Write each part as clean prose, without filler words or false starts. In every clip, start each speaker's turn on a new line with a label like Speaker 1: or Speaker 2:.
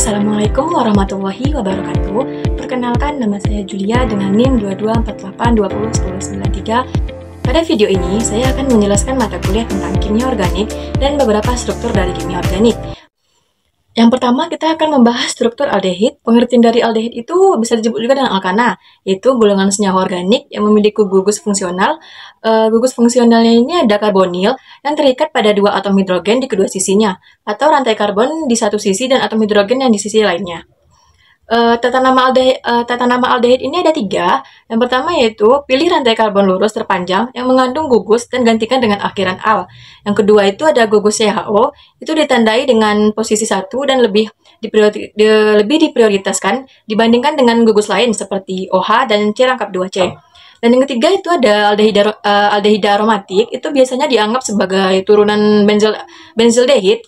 Speaker 1: Assalamualaikum warahmatullahi wabarakatuh. Perkenalkan, nama saya Julia dengan NIM 2248201093. Pada video ini, saya akan menjelaskan mata kuliah tentang kimia organik dan beberapa struktur dari kimia organik. Yang pertama, kita akan membahas struktur aldehid. Pengertian dari aldehid itu bisa disebut juga dengan alkana, yaitu golongan senyawa organik yang memiliki gugus fungsional. Gugus fungsionalnya ini ada karbonil yang terikat pada dua atom hidrogen di kedua sisinya, atau rantai karbon di satu sisi dan atom hidrogen yang di sisi lainnya. Tata nama aldehid ini ada tiga. Yang pertama yaitu pilih rantai karbon lurus terpanjang yang mengandung gugus dan gantikan dengan akhiran al. Yang kedua itu ada gugus CHO, itu ditandai dengan posisi 1 dan lebih diprioritaskan dibandingkan dengan gugus lain seperti OH dan C rangkap 2C. Dan yang ketiga itu ada aldehida aromatik, itu biasanya dianggap sebagai turunan benzaldehid.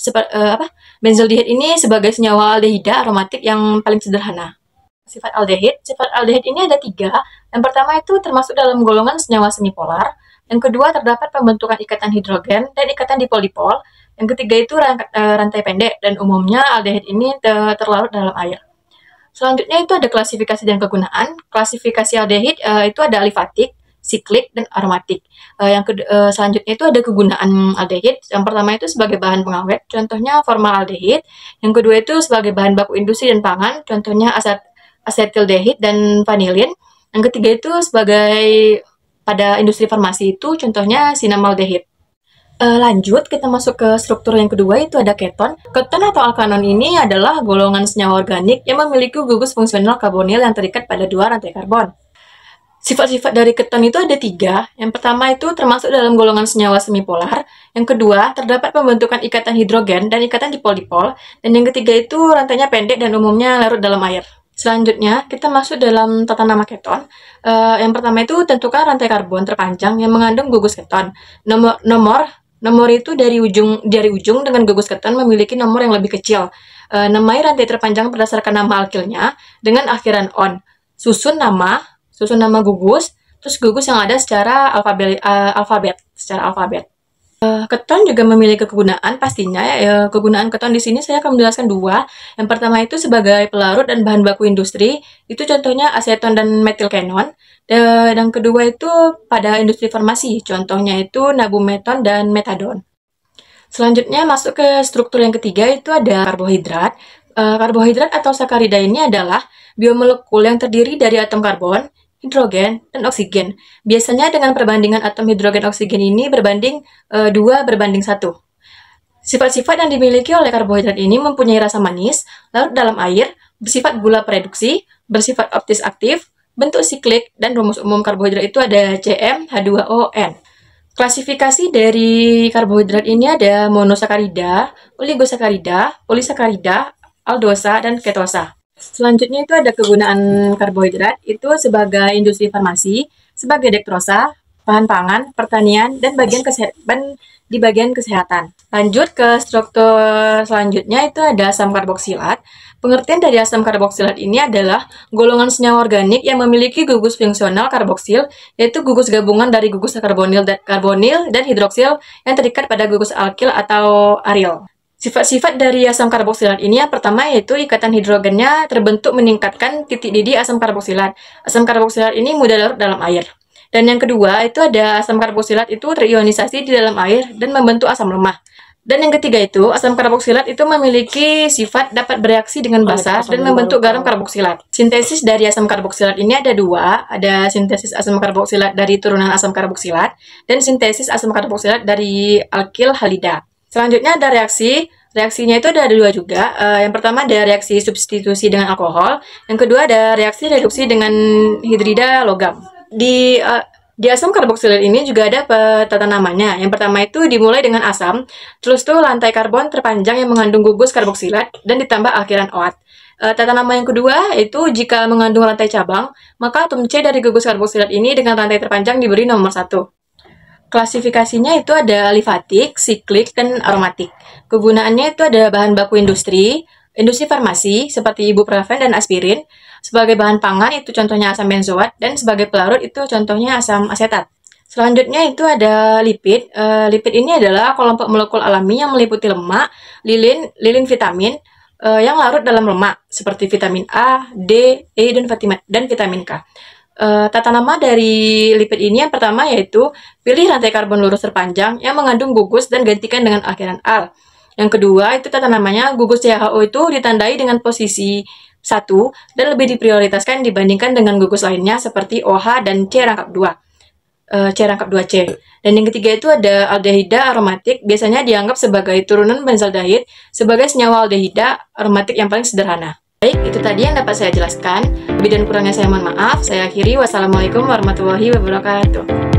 Speaker 1: Benzaldehid ini sebagai senyawa aldehida aromatik yang paling sederhana. Sifat aldehid ini ada tiga. Yang pertama itu termasuk dalam golongan senyawa semipolar. Yang kedua terdapat pembentukan ikatan hidrogen dan ikatan dipol-dipol. Yang ketiga itu rantai pendek, dan umumnya aldehid ini terlarut dalam air. Selanjutnya itu ada klasifikasi dan kegunaan. Klasifikasi aldehid itu ada alifatik, siklik, dan aromatik. Selanjutnya itu ada kegunaan aldehid. Yang pertama itu sebagai bahan pengawet, contohnya formaldehid. Yang kedua itu sebagai bahan baku industri dan pangan, contohnya asetildehid dan vanilin. Yang ketiga itu sebagai pada industri farmasi itu contohnya sinamaldehid. Lanjut, kita masuk ke struktur yang kedua, itu ada keton. Keton atau alkanon ini adalah golongan senyawa organik yang memiliki gugus fungsional karbonil yang terikat pada dua rantai karbon. Sifat-sifat dari keton itu ada tiga. Yang pertama itu termasuk dalam golongan senyawa semipolar. Yang kedua, terdapat pembentukan ikatan hidrogen dan ikatan dipol-dipol. Dan yang ketiga itu rantainya pendek dan umumnya larut dalam air. Selanjutnya, kita masuk dalam tata nama keton. Yang pertama itu tentukan rantai karbon terpanjang yang mengandung gugus keton. Nomor itu dari ujung dengan gugus keton memiliki nomor yang lebih kecil. Namai rantai terpanjang berdasarkan nama alkilnya dengan akhiran on. Susun nama gugus, terus gugus yang ada secara alfabet. Keton juga memiliki kegunaan pastinya. Kegunaan keton di sini saya akan menjelaskan dua. Yang pertama itu sebagai pelarut dan bahan baku industri. Itu contohnya aseton dan metilkenon. Dan kedua itu pada industri farmasi. Contohnya itu nabumeton dan metadon. Selanjutnya masuk ke struktur yang ketiga, itu ada karbohidrat. Karbohidrat atau sakarida ini adalah biomolekul yang terdiri dari atom karbon, hidrogen, dan oksigen. Biasanya dengan perbandingan atom hidrogen oksigen ini berbanding 2:1. Sifat-sifat yang dimiliki oleh karbohidrat ini mempunyai rasa manis, larut dalam air, bersifat gula pereduksi, bersifat optis aktif, bentuk siklik, dan rumus umum karbohidrat itu ada CmH2ON. Klasifikasi dari karbohidrat ini ada monosakarida, oligosakarida, polisakarida, aldosa, dan ketosa. Selanjutnya itu ada kegunaan karbohidrat, itu sebagai industri farmasi, sebagai dektrosa, bahan pangan, pertanian, dan di bagian kesehatan. Lanjut ke struktur selanjutnya, itu ada asam karboksilat. Pengertian dari asam karboksilat ini adalah golongan senyawa organik yang memiliki gugus fungsional karboksil, yaitu gugus gabungan dari gugus karbonil dan hidroksil yang terikat pada gugus alkil atau aril. Sifat-sifat dari asam karboksilat ini yang pertama yaitu ikatan hidrogennya terbentuk meningkatkan titik didih asam karboksilat. Asam karboksilat ini mudah larut dalam air. Dan yang kedua itu ada asam karboksilat itu terionisasi di dalam air dan membentuk asam lemah. Dan yang ketiga itu, asam karboksilat itu memiliki sifat dapat bereaksi dengan basa dan membentuk garam karboksilat. Sintesis dari asam karboksilat ini ada dua, ada sintesis asam karboksilat dari turunan asam karboksilat, dan sintesis asam karboksilat dari alkil halida. Selanjutnya ada reaksinya itu ada dua juga. Yang pertama ada reaksi substitusi dengan alkohol, yang kedua ada reaksi reduksi dengan hidrida logam. Di asam karboksilat ini juga ada tata namanya. Yang pertama itu dimulai dengan asam, terus tuh rantai karbon terpanjang yang mengandung gugus karboksilat dan ditambah akhiran OAT. Tata nama yang kedua itu jika mengandung rantai cabang, maka atom C dari gugus karboksilat ini dengan rantai terpanjang diberi nomor 1. Klasifikasinya itu ada alifatik, siklik, dan aromatik. Kegunaannya itu ada bahan baku industri farmasi seperti ibuprofen dan aspirin. Sebagai bahan pangan itu contohnya asam benzoat, dan sebagai pelarut itu contohnya asam asetat. Selanjutnya itu ada lipid. Lipid ini adalah kelompok molekul alami yang meliputi lemak, lilin vitamin, yang larut dalam lemak seperti vitamin A, D, E, dan vitamin K. Tata nama dari lipid ini yang pertama yaitu pilih rantai karbon lurus terpanjang yang mengandung gugus dan gantikan dengan akhiran al. Yang kedua itu tata namanya gugus CHO itu ditandai dengan posisi 1 dan lebih diprioritaskan dibandingkan dengan gugus lainnya seperti OH dan C rangkap 2. C rangkap 2C. Dan yang ketiga itu ada aldehida aromatik, biasanya dianggap sebagai turunan benzaldehid sebagai senyawa aldehida aromatik yang paling sederhana. Baik, itu tadi yang dapat saya jelaskan. Lebih dan kurangnya saya mohon maaf. Saya akhiri. Wassalamualaikum warahmatullahi wabarakatuh.